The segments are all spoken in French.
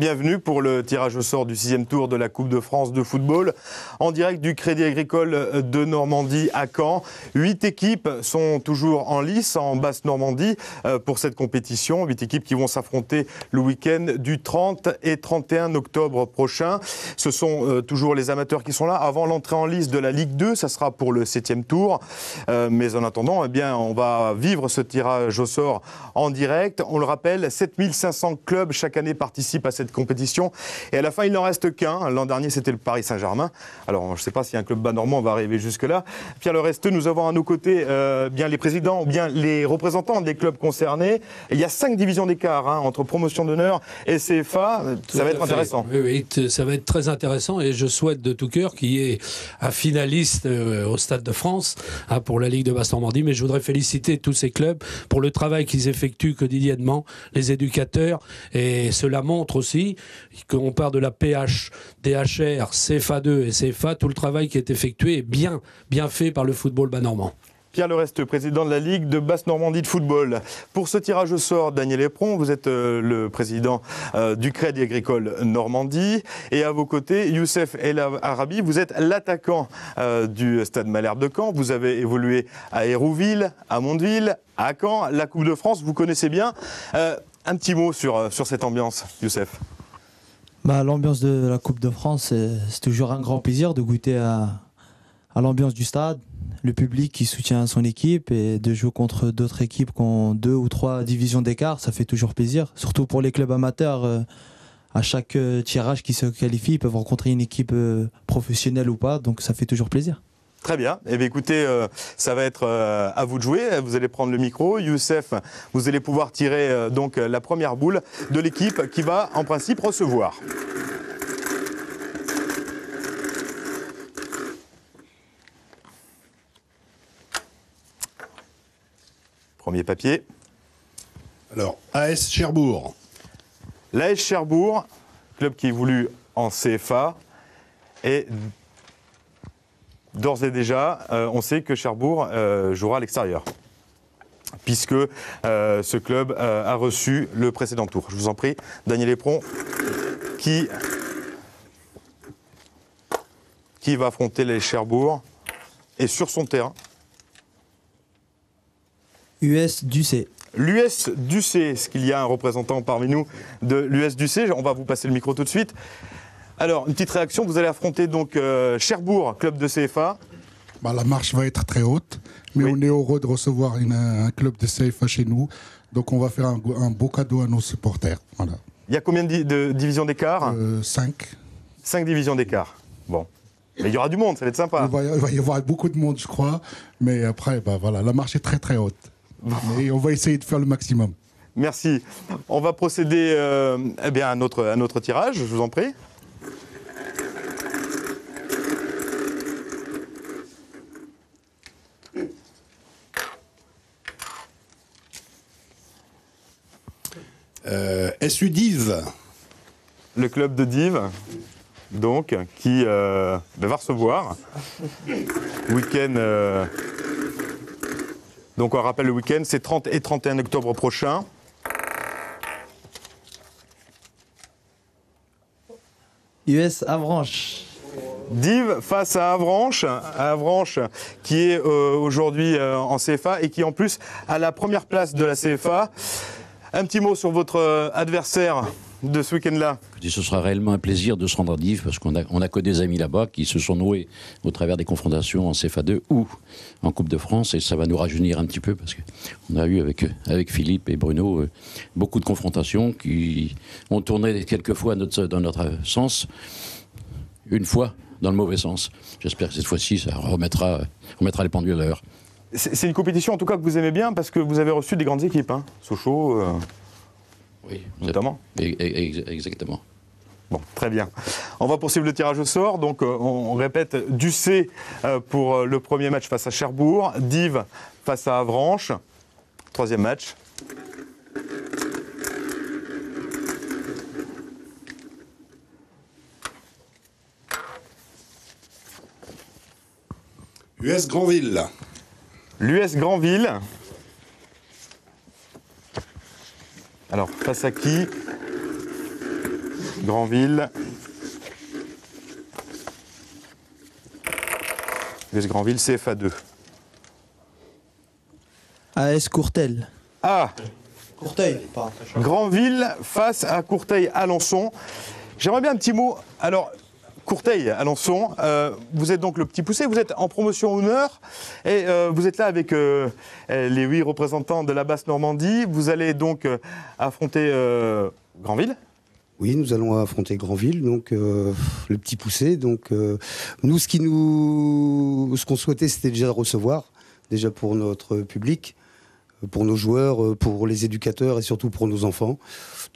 bienvenue pour le tirage au sort du 6e tour de la Coupe de France de football en direct du Crédit Agricole de Normandie à Caen. 8 équipes sont toujours en lice en Basse-Normandie pour cette compétition. 8 équipes qui vont s'affronter le week-end du 30 et 31 octobre prochain. Ce sont toujours les amateurs qui sont là avant l'entrée en lice de la Ligue 2. Ça sera pour le 7e tour. Mais en attendant, eh bien, on va vivre ce tirage au sort en direct. On le rappelle, 7500 clubs chaque année participent à cette compétition. Et à la fin, il n'en reste qu'un. L'an dernier, c'était le Paris Saint-Germain. Alors, je ne sais pas si un club bas normand va arriver jusque-là. Pierre Le Resteux, nous avons à nos côtés bien les présidents, bien les représentants des clubs concernés. Il y a 5 divisions d'écart entre promotion d'honneur et CFA. Ça va être intéressant. Oui, ça va être très intéressant. Et je souhaite de tout cœur qu'il y ait un finaliste au Stade de France pour la Ligue de Basse-Normandie. Mais je voudrais féliciter tous ces clubs pour le travail qu'ils effectuent quotidiennement, les éducateurs. Et cela montre aussi qu'on part de la PH, DHR, CFA2 et CFA, tout le travail qui est effectué est bien fait par le football bas-normand. Pierre Le Resteux, président de la Ligue de Basse-Normandie de football. Pour ce tirage au sort, Daniel Epron, vous êtes le président du Crédit Agricole Normandie. Et à vos côtés, Youssef El Arabi, vous êtes l'attaquant du Stade Malherbe de Caen. Vous avez évolué à Hérouville, à Mondeville, à Caen. La Coupe de France, vous connaissez bien. Un petit mot sur cette ambiance, Youssef. L'ambiance de la Coupe de France, c'est toujours un grand plaisir de goûter à l'ambiance du stade, le public qui soutient son équipe et de jouer contre d'autres équipes qui ont 2 ou 3 divisions d'écart, ça fait toujours plaisir. Surtout pour les clubs amateurs, à chaque tirage qui se qualifie, ils peuvent rencontrer une équipe professionnelle ou pas, donc ça fait toujours plaisir. Très bien. Eh bien, écoutez, ça va être à vous de jouer. Vous allez prendre le micro. Youssef, vous allez pouvoir tirer donc la première boule de l'équipe qui va, en principe, recevoir. Premier papier. Alors, AS Cherbourg. L'AS Cherbourg, club qui est voulu en CFA, et d'ores et déjà, on sait que Cherbourg jouera à l'extérieur, puisque ce club a reçu le précédent tour. Je vous en prie, Daniel Epron, qui va affronter l'AS Cherbourg, et sur son terrain. US Ducé. L'US Ducé, est-ce qu'il y a un représentant parmi nous de l'US Ducé? On va vous passer le micro tout de suite. Alors, une petite réaction, vous allez affronter donc Cherbourg, club de CFA. La marche va être très haute, mais oui, on est heureux de recevoir un club de CFA chez nous. Donc on va faire un beau cadeau à nos supporters. Voilà. Il y a combien de divisions d'écart? 5. 5 divisions d'écart. Bon. Mais il y aura du monde, ça va être sympa. Il va y avoir beaucoup de monde, je crois. Mais après, voilà, la marche est très très haute. Et on va essayer de faire le maximum. Merci. On va procéder à notre tirage, je vous en prie. SU Dives. Le club de Dives, donc, qui va recevoir week-end. Donc on rappelle le week-end, c'est 30 et 31 octobre prochain. US Avranches. Dives face à Avranches. Avranches qui est aujourd'hui en CFA et qui en plus a la première place de la CFA. Un petit mot sur votre adversaire de ce week-end-là. Ce sera réellement un plaisir de se rendre à Dives parce qu'on a que des amis là-bas qui se sont noués au travers des confrontations en CFA2 ou en Coupe de France, et ça va nous rajeunir un petit peu parce qu'on a eu avec Philippe et Bruno beaucoup de confrontations qui ont tourné quelques fois dans notre sens, une fois dans le mauvais sens. J'espère que cette fois-ci ça remettra les pendules à l'heure. C'est une compétition en tout cas que vous aimez bien parce que vous avez reçu des grandes équipes, Sochaux. Oui, notamment. Exactement. Bon, très bien. On va poursuivre le tirage au sort. Donc, on répète, Ducé pour le premier match face à Cherbourg, Dives face à Avranches. Troisième match. US Granville. L'US Granville. Alors, face à qui? Granville. US Granville, CFA 2. AS Courtel. Ah, Courteil, pardon. Granville face à Courteil-Alençon. J'aimerais bien un petit mot. Alors, Courteil-Alençon, vous êtes donc le petit poussé, vous êtes en promotion honneur et vous êtes là avec les 8 représentants de la Basse-Normandie. Vous allez donc affronter Granville. Oui, nous allons affronter Granville, donc le petit poussé. Donc nous, ce qu'on souhaitait, c'était déjà de recevoir, déjà pour notre public, pour nos joueurs, pour les éducateurs et surtout pour nos enfants.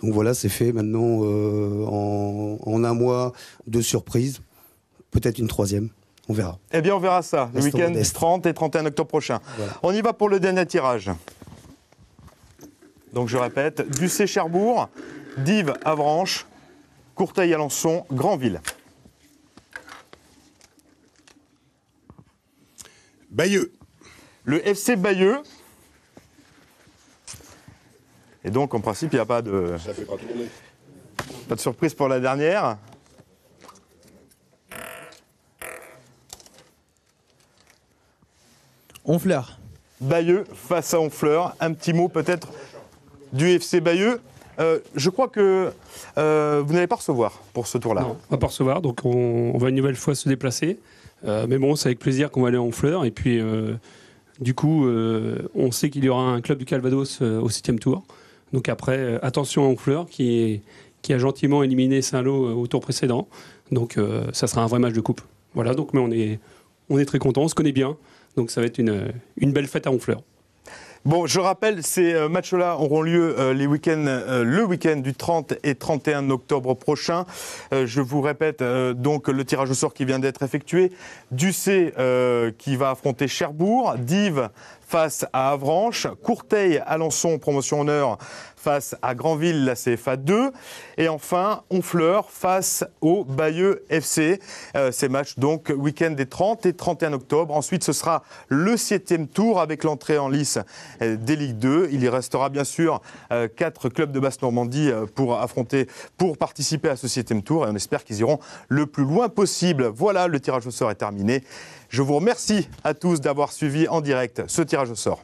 Donc voilà, c'est fait maintenant en un mois de surprise, peut-être une troisième, on verra. Eh bien, on verra ça le week-end du 30 et 31 octobre prochain. Voilà. On y va pour le dernier tirage. Donc je répète, Ducé Cherbourg, Dives Avranches, Courteil-Alençon, Granville. Bayeux. Le FC Bayeux. Et donc, en principe, il n'y a pas de... Ça fait pas tourner. Pas de surprise pour la dernière. Honfleur. Bayeux face à Honfleur. Un petit mot peut-être du FC Bayeux. Je crois que vous n'allez pas recevoir pour ce tour-là. Non, on va pas recevoir, donc on va une nouvelle fois se déplacer. Mais bon, c'est avec plaisir qu'on va aller à Honfleur. Et puis, du coup, on sait qu'il y aura un club du Calvados au 7e tour. Donc après, attention à Honfleur qui a gentiment éliminé Saint-Lô au tour précédent. Donc ça sera un vrai match de coupe. Voilà, donc mais on est très contents, on se connaît bien. Donc ça va être une belle fête à Honfleur. Bon, je rappelle, ces matchs-là auront lieu le week-end du 30 et 31 octobre prochain. Je vous répète donc le tirage au sort qui vient d'être effectué. Ducé qui va affronter Cherbourg, Dives face à Avranches, Courteil-Alençon, promotion honneur, face à Granville, la CFA 2. Et enfin, Honfleur face au Bayeux FC. Ces matchs, donc, week-end des 30 et 31 octobre. Ensuite, ce sera le 7e tour avec l'entrée en lice des Ligue 2. Il y restera bien sûr 4 clubs de Basse-Normandie pour participer à ce 7e tour. Et on espère qu'ils iront le plus loin possible. Voilà, le tirage au sort est terminé. Je vous remercie à tous d'avoir suivi en direct ce tirage au sort.